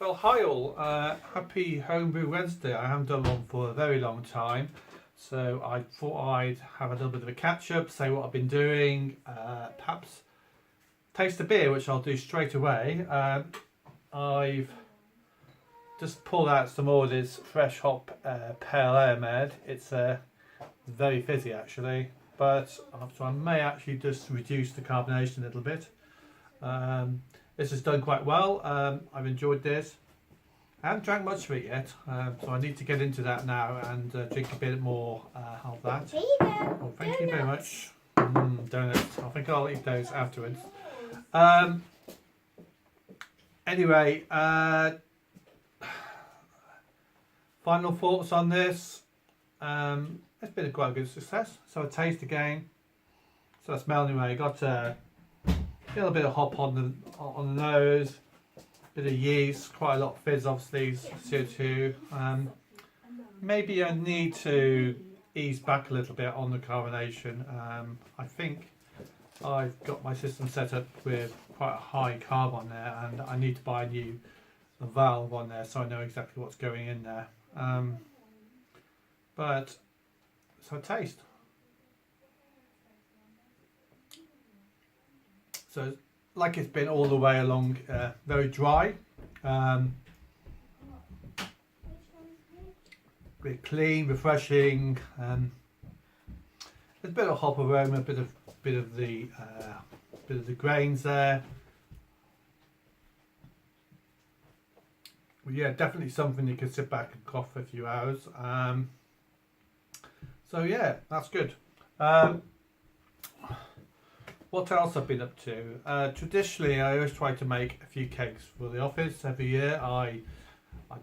Well, hi all. Happy Homebrew Wednesday. I haven't done one for a very long time, so I thought I'd have a little bit of a catch up, say what I've been doing, perhaps taste a beer, which I'll do straight away. I've just pulled out some more of this fresh hop pale ale made. It's very fizzy actually, but so I may actually just reduce the carbonation a little bit. This has done quite well. I've enjoyed this. I haven't drank much of it yet, so I need to get into that now and drink a bit more of that. Here you go. Oh, thank you very much. Donuts. I think I'll eat those afterwards. Anyway, final thoughts on this. It's been quite a good success. So a taste again. So I smell anyway. Got a little bit of hop on the nose, bit of yeast, quite a lot of fizz, obviously CO2. Maybe I need to ease back a little bit on the carbonation. I think I've got my system set up with quite a high carb on there, and I need to buy a new valve on there so I know exactly what's going in there. But so taste. So, like it's been all the way along, very dry, very clean, refreshing. There's a bit of hop aroma, a bit of the grains there. But yeah, definitely something you can sit back and cough for a few hours. So yeah, that's good. What else I've been up to? Traditionally, I always try to make a few cakes for the office every year. I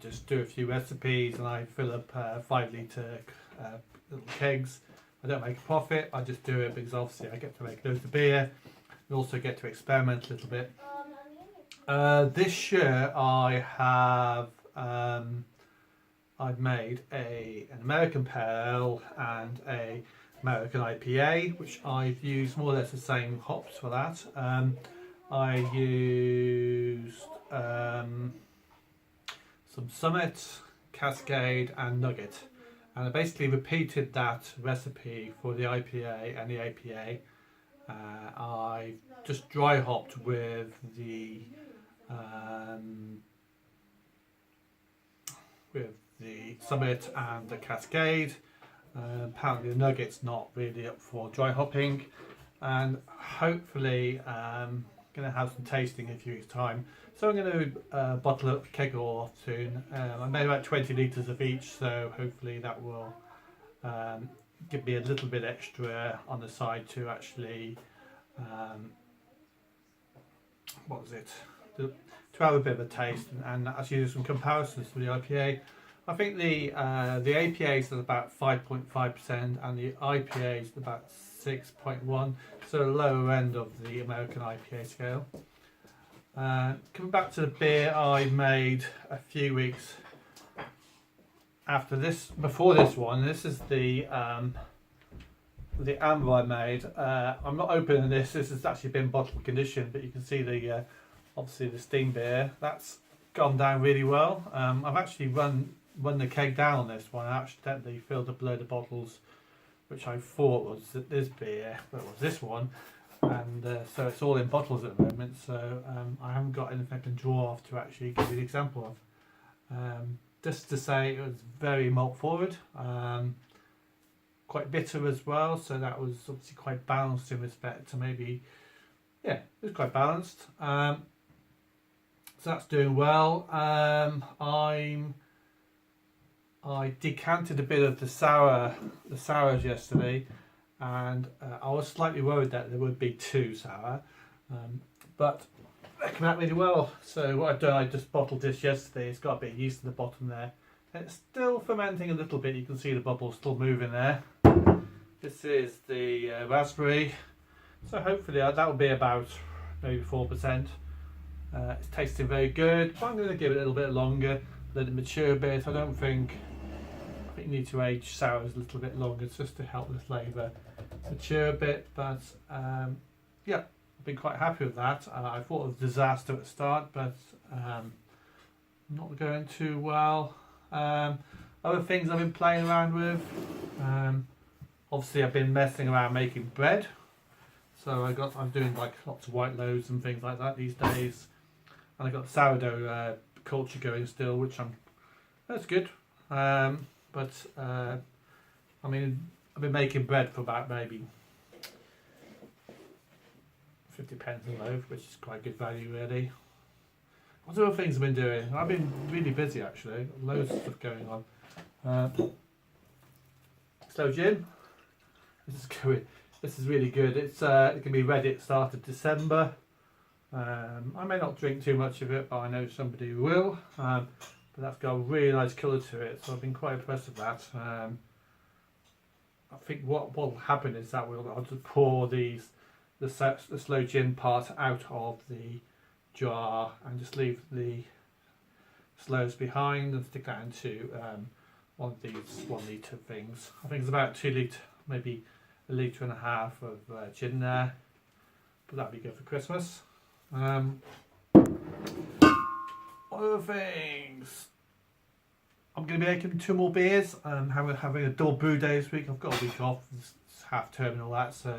just do a few recipes and I fill up 5 litre little kegs. I don't make a profit, I just do it because obviously I get to make loads of beer and also get to experiment a little bit. This year I have I've made an American Pale Ale and a American IPA, which I've used more or less the same hops for that. I used some Summit, Cascade and Nugget, and I basically repeated that recipe for the IPA and the APA. I just dry hopped with the Summit and the Cascade. Apparently the Nugget's not really up for dry hopping, and hopefully I'm going to have some tasting in a few weeks time. So I'm going to bottle up a keg or soon. I made about 20 litres of each, so hopefully that will give me a little bit extra on the side to actually to have a bit of a taste and actually do some comparisons to the IPA. I think the APA is at about 5.5% and the IPA is about 6.1, so the lower end of the American IPA scale. Coming back to the beer I made a few weeks after this, before this one. This is the amber I made. I'm not opening this. This has actually been bottle conditioned, but you can see the obviously the steam beer. That's gone down really well. I've actually run the keg down on this one. I accidentally filled up a load of bottles which I thought was this beer, but it was this one, and so it's all in bottles at the moment, so I haven't got anything I can draw off to actually give you an example of. Just to say, it was very malt forward, quite bitter as well, so that was obviously quite balanced in respect to maybe, yeah, it was quite balanced. So that's doing well. I decanted a bit of the sours yesterday, and I was slightly worried that there would be too sour, but they came out really well. So what I've done, I just bottled this yesterday. It's got a bit of yeast at the bottom there, and it's still fermenting a little bit. You can see the bubbles still moving there. This is the raspberry, so hopefully that will be about maybe 4%. It's tasting very good, but I'm going to give it a little bit longer, let it mature a bit. I think you need to age sours a little bit longer just to help the flavour mature a bit, but yeah, I've been quite happy with that. I thought it was a disaster at the start, but not going too well. Other things I've been playing around with. Obviously, I've been messing around making bread. So I'm doing like lots of white loaves and things like that these days. And I got sourdough culture going still, which that's good. But I mean, I've been making bread for about maybe 50p a loaf, which is quite good value really. What other things I've been doing? I've been really busy actually. Loads of stuff going on. Slow gin. This is really good. It can be ready at the start of December. I may not drink too much of it, but I know somebody who will. But that's got a really nice colour to it, so I've been quite impressed with that. I think what will happen is that I'll just pour the slow gin part out of the jar and just leave the slows behind and stick that into one of these 1 litre things. I think it's about 2 litre, maybe 1.5 litres of gin there, but that'd be good for Christmas. Other things, I'm going to be making 2 more beers. Having a double brew day this week. I've got a week off, it's half term and all that, so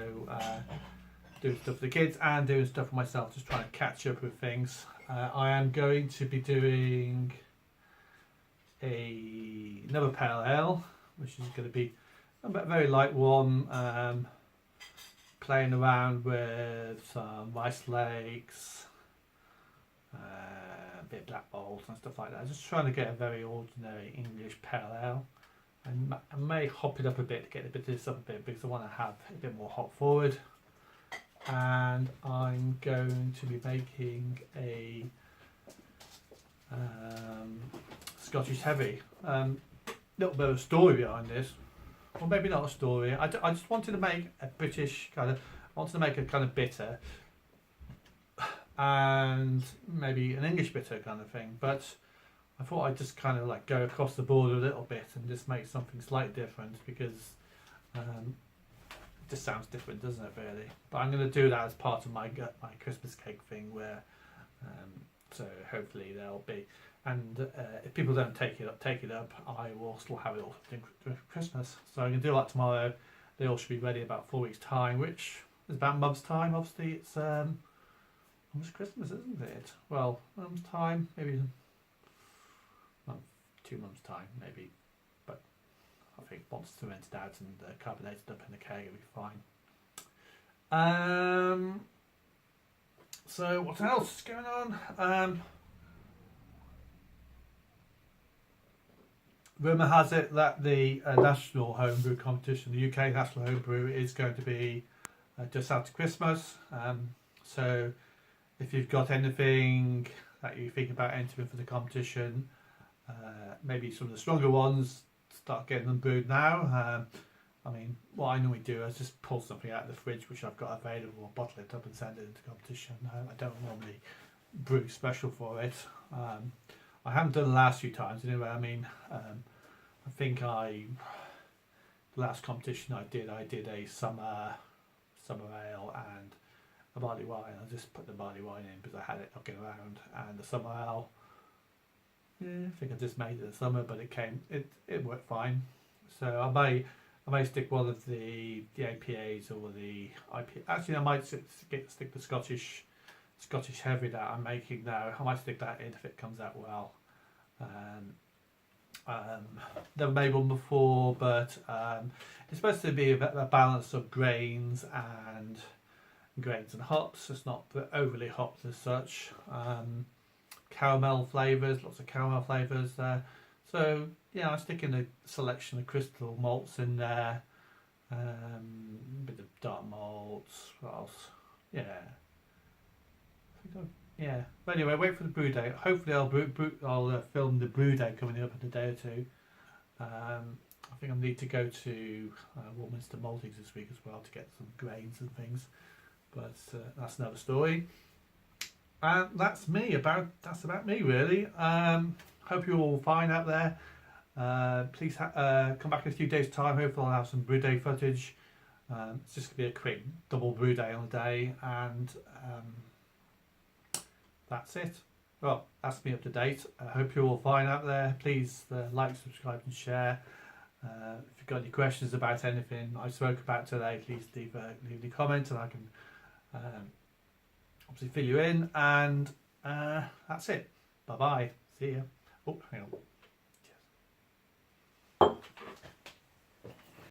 doing stuff for the kids and doing stuff for myself, just trying to catch up with things. I am going to be doing another pale ale, which is going to be a very light one, playing around with some rice flakes, a bit of black malt and stuff like that. Just trying to get a very ordinary English pale ale. I may hop it up a bit to get a bit of this up a bit because I want to have a bit more hop forward. And I'm going to be making a Scottish heavy. Little bit of a story behind this. Well, maybe not a story. I just wanted to make a British kind of, I wanted to make a kind of bitter and maybe an English bitter kind of thing. But I thought I'd just kind of like go across the board a little bit and just make something slightly different because it just sounds different, doesn't it, really? But I'm going to do that as part of my Christmas cake thing where, so hopefully there'll be, and if people don't take it up, I will still have it all during Christmas. So I'm going to do that tomorrow. They all should be ready about 4 weeks' time, which is about a month's time. Obviously, it's almost Christmas, isn't it? Well, a month's time, maybe 2 months' time, maybe. But I think once it's rented out and carbonated up in the keg, it'll be fine. So what else is going on? Rumour has it that the national homebrew competition, the UK national homebrew, is going to be just after Christmas. So if you've got anything that you think about entering for the competition, maybe some of the stronger ones, start getting them brewed now. I mean, what I normally do is just pull something out of the fridge which I've got available, bottle it up and send it into competition. I don't normally brew special for it. I haven't done the last few times anyway. I mean, I think the last competition I did a summer ale and a barley wine. I just put the barley wine in because I had it knocking around, and the summer ale, yeah, I think I just made it in the summer, but it worked fine. So I may stick one of the APAs or the IPA. Actually, I might stick the Scottish heavy that I'm making now. I might stick that in if it comes out well. Never made one before, but it's supposed to be a balance of grains and hops. It's not overly hopped as such. Caramel flavours, lots of caramel flavours there. So yeah, I'm sticking a selection of crystal malts in there. A bit of dark malts. What else? Yeah. Yeah. But anyway, wait for the brew day. Hopefully, I'll film the brew day coming up in a day or two. I think I need to go to Warminster Maltings this week as well to get some grains and things. But that's another story. And that's about me really. Hope you're all fine out there. Please come back in a few days' time. Hopefully, I'll have some brew day footage. It's just gonna be a quick double brew day on the day, and that's it. well, that's me up to date. I hope you're all fine out there. Please like, subscribe and share. If you've got any questions about anything I spoke about today, please leave a comment and I can obviously fill you in. And that's it. Bye bye. See ya. Oh, hang on.